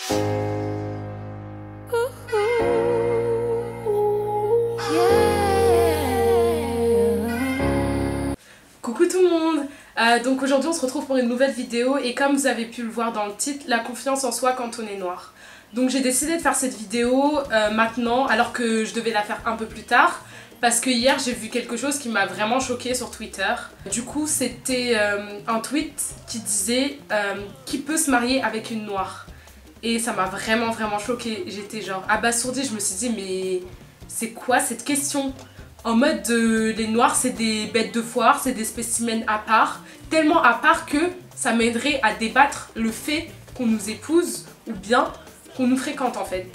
Coucou tout le monde. Donc aujourd'hui on se retrouve pour une nouvelle vidéo et comme vous avez pu le voir dans le titre, la confiance en soi quand on est noir. Donc j'ai décidé de faire cette vidéo maintenant alors que je devais la faire un peu plus tard parce que hier j'ai vu quelque chose qui m'a vraiment choquée sur Twitter. Du coup c'était un tweet qui disait qui peut se marier avec une noire. Et ça m'a vraiment choquée, j'étais genre abasourdie, je me suis dit mais c'est quoi cette question ? En mode les noirs c'est des bêtes de foire, c'est des spécimens à part, tellement à part que ça m'aiderait à débattre le fait qu'on nous épouse ou bien qu'on nous fréquente en fait.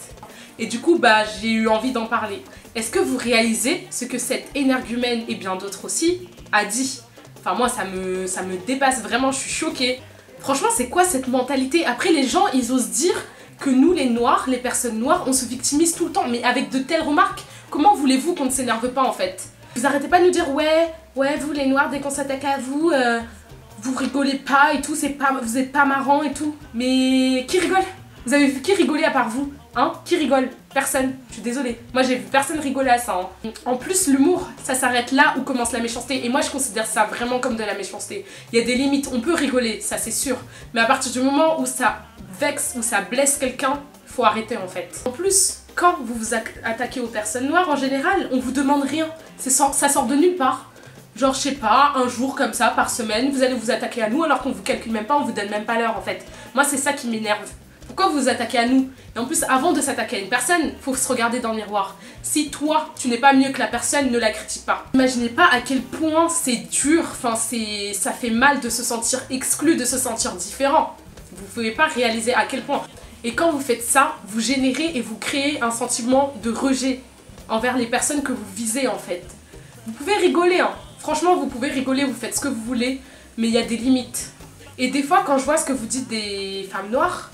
Et du coup j'ai eu envie d'en parler. Est-ce que vous réalisez ce que cette énergumène et bien d'autres aussi a dit? Enfin moi ça me dépasse vraiment, je suis choquée. Franchement c'est quoi cette mentalité? Après les gens ils osent dire que nous les noirs, les personnes noires, on se victimise tout le temps, mais avec de telles remarques. Comment voulez-vous qu'on ne s'énerve pas en fait? Vous arrêtez pas de nous dire ouais vous les noirs dès qu'on s'attaque à vous, vous rigolez pas et tout, vous êtes pas marrant et tout. Mais qui rigole? Vous avez vu qui rigoler à part vous? Hein? Qui rigole? Personne. Je suis désolée. Moi j'ai vu personne rigoler à ça. Hein. En plus l'humour, ça s'arrête là où commence la méchanceté. Et moi je considère ça vraiment comme de la méchanceté. Il y a des limites, on peut rigoler, ça c'est sûr. Mais à partir du moment où ça vexe, où ça blesse quelqu'un, faut arrêter en fait. En plus, quand vous vous attaquez aux personnes noires, en général, on vous demande rien. Ça sort de nulle part. Genre, je sais pas, un jour comme ça, par semaine, vous allez vous attaquer à nous alors qu'on vous calcule même pas, on vous donne même pas l'heure en fait. Moi, c'est ça qui m'énerve. Pourquoi vous vous attaquez à nous? Et en plus, avant de s'attaquer à une personne, faut se regarder dans le miroir. Si toi, tu n'es pas mieux que la personne, ne la critique pas. Imaginez pas à quel point c'est dur, enfin, ça fait mal de se sentir exclu, de se sentir différent. Vous pouvez pas réaliser à quel point. Et quand vous faites ça, vous générez et vous créez un sentiment de rejet envers les personnes que vous visez en fait. Vous pouvez rigoler, hein. Franchement vous pouvez rigoler, vous faites ce que vous voulez, mais il y a des limites. Et des fois quand je vois ce que vous dites des femmes noires,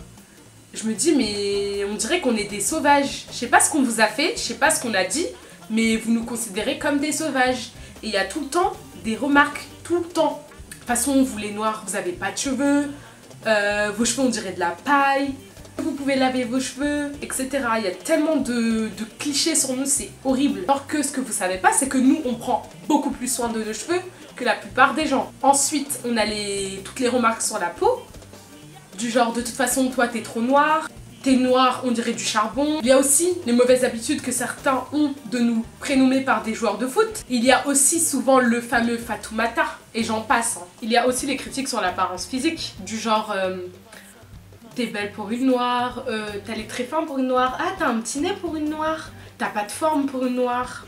je me dis mais on dirait qu'on est des sauvages. Je sais pas ce qu'on vous a fait, je sais pas ce qu'on a dit, mais vous nous considérez comme des sauvages. Et il y a tout le temps des remarques, tout le temps. De toute façon vous les noirs, vous avez pas de cheveux, vos cheveux on dirait de la paille. Vous pouvez laver vos cheveux, etc. Il y a tellement de clichés sur nous, c'est horrible. Alors que ce que vous savez pas, c'est que nous, on prend beaucoup plus soin de nos cheveux que la plupart des gens. Ensuite, on a toutes les remarques sur la peau. Du genre, de toute façon, toi, t'es trop noir. T'es noir, on dirait du charbon. Il y a aussi les mauvaises habitudes que certains ont de nous prénommer par des joueurs de foot. Il y a aussi souvent le fameux Fatoumata, et j'en passe. Hein. Il y a aussi les critiques sur l'apparence physique, du genre... t'es belle pour une noire, t'as les traits fins pour une noire, ah t'as un petit nez pour une noire, t'as pas de forme pour une noire.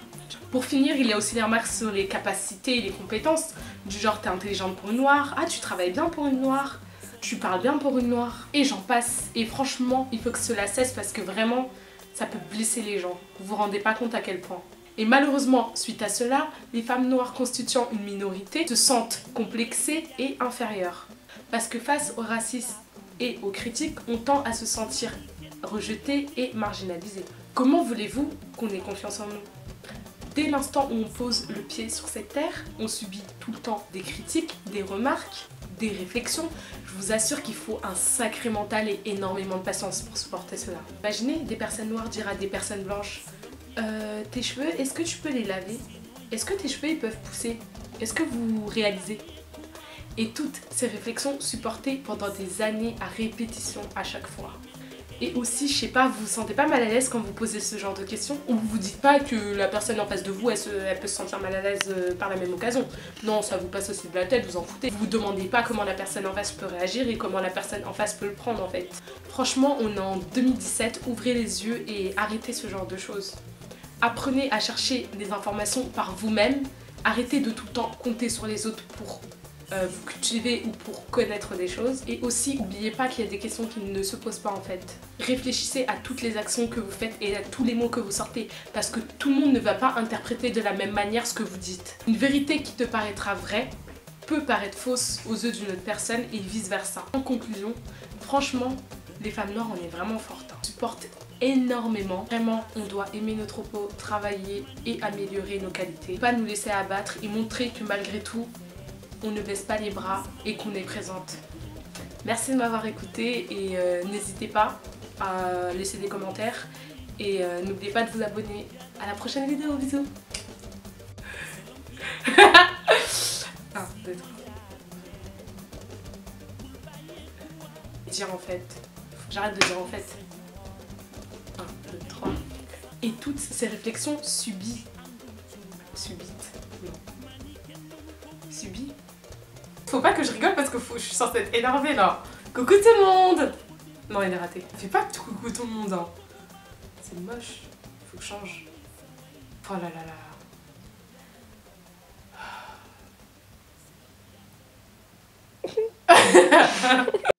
Pour finir, il y a aussi les remarques sur les capacités et les compétences, du genre t'es intelligente pour une noire, ah tu travailles bien pour une noire, tu parles bien pour une noire, et j'en passe. Et franchement, il faut que cela cesse parce que vraiment, ça peut blesser les gens, vous vous rendez pas compte à quel point. Et malheureusement, suite à cela, les femmes noires constituant une minorité se sentent complexées et inférieures. Parce que face au racisme et aux critiques, on tend à se sentir rejeté et marginalisé. Comment voulez-vous qu'on ait confiance en nous? Dès l'instant où on pose le pied sur cette terre, on subit tout le temps des critiques, des remarques, des réflexions. Je vous assure qu'il faut un sacré mental et énormément de patience pour supporter cela. Imaginez des personnes noires dire à des personnes blanches tes cheveux, est-ce que tu peux les laver? Est-ce que tes cheveux ils peuvent pousser? Est-ce que vous réalisez? Et toutes ces réflexions supportées pendant des années à répétition à chaque fois. Et aussi, je sais pas, vous vous sentez pas mal à l'aise quand vous posez ce genre de questions? Ou vous vous dites pas que la personne en face de vous, elle peut se sentir mal à l'aise par la même occasion? Non, ça vous passe aussi de la tête, vous en foutez. Vous vous demandez pas comment la personne en face peut réagir et comment la personne en face peut le prendre en fait. Franchement, on est en 2017, ouvrez les yeux et arrêtez ce genre de choses. Apprenez à chercher des informations par vous-même. Arrêtez de tout le temps compter sur les autres pour vous cultiver ou pour connaître des choses. Et aussi, n'oubliez pas qu'il y a des questions qui ne se posent pas en fait. Réfléchissez à toutes les actions que vous faites et à tous les mots que vous sortez, parce que tout le monde ne va pas interpréter de la même manière ce que vous dites. Une vérité qui te paraîtra vraie peut paraître fausse aux yeux d'une autre personne et vice versa. En conclusion, franchement, les femmes noires, on est vraiment fortes. On supporte énormément. Vraiment, on doit aimer notre peau, travailler et améliorer nos qualités. Pas nous laisser abattre et montrer que malgré tout, on ne baisse pas les bras et qu'on est présente. Merci de m'avoir écouté et n'hésitez pas à laisser des commentaires. Et n'oubliez pas de vous abonner. À la prochaine vidéo, bisous. 1, 2, 3. Dire en fait. Faut que j'arrête de dire en fait. 1, 2, 3. Et toutes ces réflexions subies. Subites. Non. Subies. Faut pas que je rigole parce que je suis censée être énervée là. Coucou tout le monde. Non, il est raté. Fais pas tout coucou tout le monde. Hein. C'est moche. Faut que je change. Oh là là là.